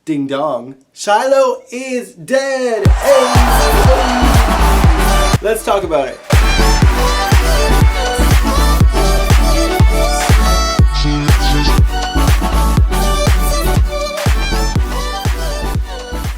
Ding dong. Shiloh is dead! Hey! Let's talk about it.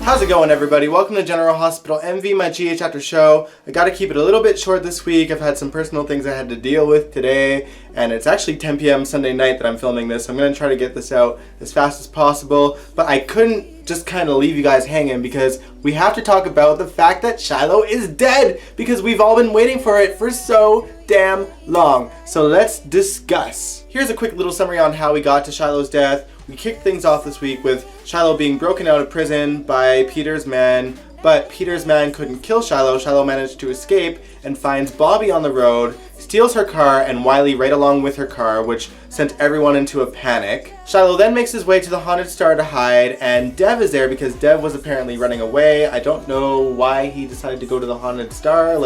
How's it going, everybody? Welcome to General Hospital MV, my GH After show. I gotta keep it a little bit short this week. I've had some personal things I had to deal with today, and it's actually 10 p.m. Sunday night that I'm filming this. I'm gonna try to get this out as fast as possible, but I couldn't just kind of leave you guys hanging because we have to talk about the fact that Shiloh is dead because we've all been waiting for it for so damn long. So let's discuss. Here's a quick little summary on how we got to Shiloh's death. We kicked things off this week with Shiloh being broken out of prison by Peter's man, but Peter's man couldn't kill Shiloh. Shiloh managed to escape and finds Bobby on the road, steals her car and Wiley right along with her car, which sent everyone into a panic. Shiloh then makes his way to the Haunted Star to hide, and Dev is there because Dev was apparently running away. I don't know why he decided to go to the Haunted Star,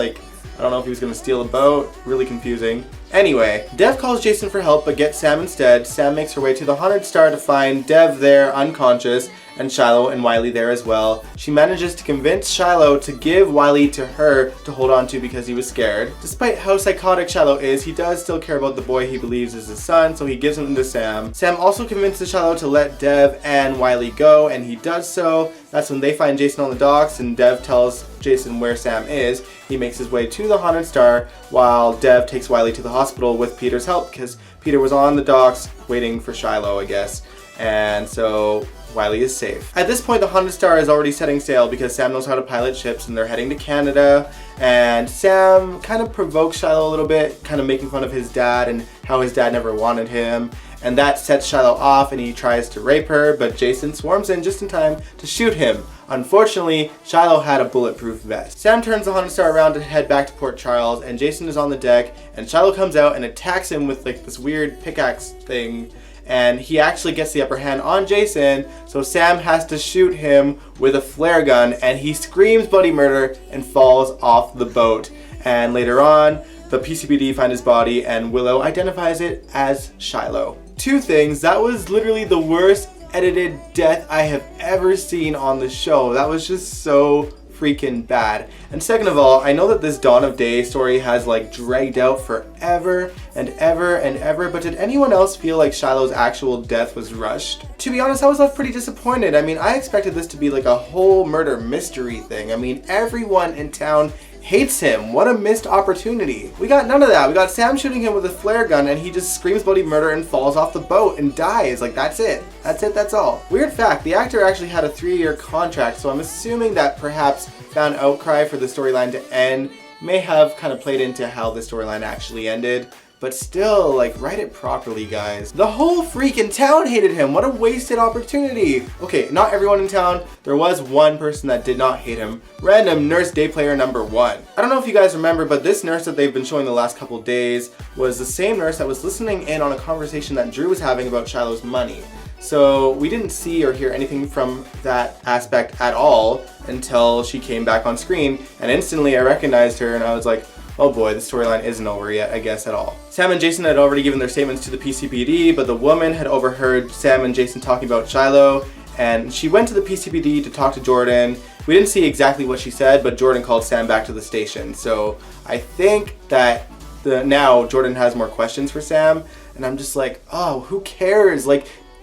I don't know if he was going to steal a boat. Really confusing. Anyway, Dev calls Jason for help but gets Sam instead. Sam makes her way to the Haunted Star to find Dev there unconscious and Shiloh and Wiley there as well. She manages to convince Shiloh to give Wiley to her to hold on to because he was scared. Despite how psychotic Shiloh is, he does still care about the boy he believes is his son, so he gives him to Sam. Sam also convinces Shiloh to let Dev and Wiley go, and he does so. That's when they find Jason on the docks and Dev tells Jason where Sam is. He makes his way to the Haunted Star while Dev takes Wiley to the hospital with Peter's help because Peter was on the docks waiting for Shiloh, I guess. And so Wiley is safe. At this point, the Haunted Star is already setting sail because Sam knows how to pilot ships and they're heading to Canada. And Sam kind of provokes Shiloh a little bit, kind of making fun of his dad and how his dad never wanted him. And that sets Shiloh off and he tries to rape her, but Jason swarms in just in time to shoot him. Unfortunately, Shiloh had a bulletproof vest. Sam turns the Haunted Star around to head back to Port Charles, and Jason is on the deck, and Shiloh comes out and attacks him with this weird pickaxe thing. And he actually gets the upper hand on Jason, so Sam has to shoot him with a flare gun, and he screams bloody murder and falls off the boat. And later on, the PCPD find his body, and Willow identifies it as Shiloh. Two things, that was literally the worst edited death I have ever seen on the show. That was just so freaking bad. And second of all, I know that this Dawn of Day story has dragged out forever and ever and ever, but did anyone else feel like Shiloh's actual death was rushed? To be honest, I was left pretty disappointed. I mean, I expected this to be a whole murder mystery thing. I mean, everyone in town hates him. What a missed opportunity. We got none of that. We got Sam shooting him with a flare gun and he just screams bloody murder and falls off the boat and dies. That's it. That's it, that's all. Weird fact, the actor actually had a 3-year contract, so I'm assuming that perhaps fan outcry for the storyline to end may have kind of played into how the storyline actually ended. But still, write it properly, guys. The whole freaking town hated him. What a wasted opportunity. Okay, not everyone in town. There was one person that did not hate him. Random nurse day player number 1. I don't know if you guys remember, but this nurse that they've been showing the last couple days was the same nurse that was listening in on a conversation that Drew was having about Shiloh's money. So we didn't see or hear anything from that aspect at all until she came back on screen, and instantly I recognized her and I was like, oh boy, the storyline isn't over yet, I guess, at all. Sam and Jason had already given their statements to the PCPD, but the woman had overheard Sam and Jason talking about Shiloh, and she went to the PCPD to talk to Jordan. We didn't see exactly what she said, but Jordan called Sam back to the station. So I think that now Jordan has more questions for Sam, and I'm just like, oh, who cares?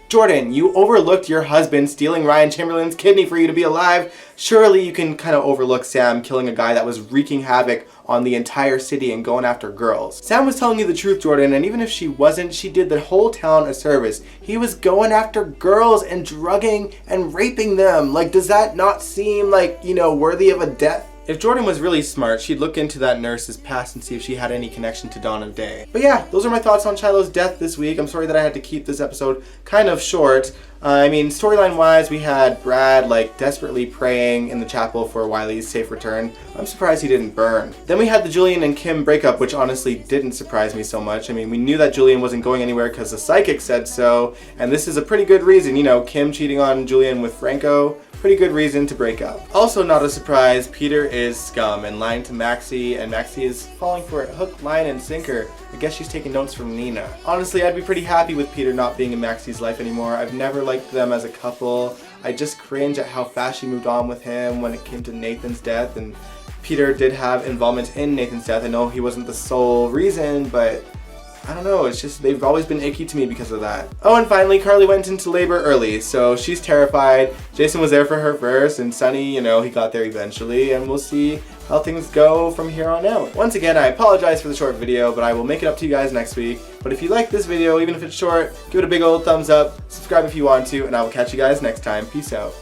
Jordan, you overlooked your husband stealing Ryan Chamberlain's kidney for you to be alive. Surely you can kind of overlook Sam killing a guy that was wreaking havoc on the entire city and going after girls. Sam was telling you the truth, Jordan, and even if she wasn't, she did the whole town a service. He was going after girls and drugging and raping them. Does that not seem worthy of a death? If Jordan was really smart, she'd look into that nurse's past and see if she had any connection to Dawn of Day. But yeah, those are my thoughts on Shiloh's death this week. I'm sorry that I had to keep this episode kind of short. I mean, storyline-wise, we had Brad, desperately praying in the chapel for Wiley's safe return. I'm surprised he didn't burn. Then we had the Julian and Kim breakup, which honestly didn't surprise me so much. I mean, we knew that Julian wasn't going anywhere because the psychic said so, and this is a pretty good reason. Kim cheating on Julian with Franco, pretty good reason to break up. Also not a surprise, Peter is scum and lying to Maxie, and Maxie is falling for it hook, line, and sinker. I guess she's taking notes from Nina. Honestly, I'd be pretty happy with Peter not being in Maxie's life anymore. I've never liked them as a couple. I just cringe at how fast she moved on with him when it came to Nathan's death, and Peter did have involvement in Nathan's death. I know he wasn't the sole reason, but I don't know, it's just they've always been icky to me because of that. Oh, and finally, Carly went into labor early, so she's terrified. Jason was there for her first, and Sonny, he got there eventually, and we'll see how things go from here on out. Once again, I apologize for the short video, but I will make it up to you guys next week. But if you like this video, even if it's short, give it a big old thumbs up, subscribe if you want to, and I will catch you guys next time. Peace out.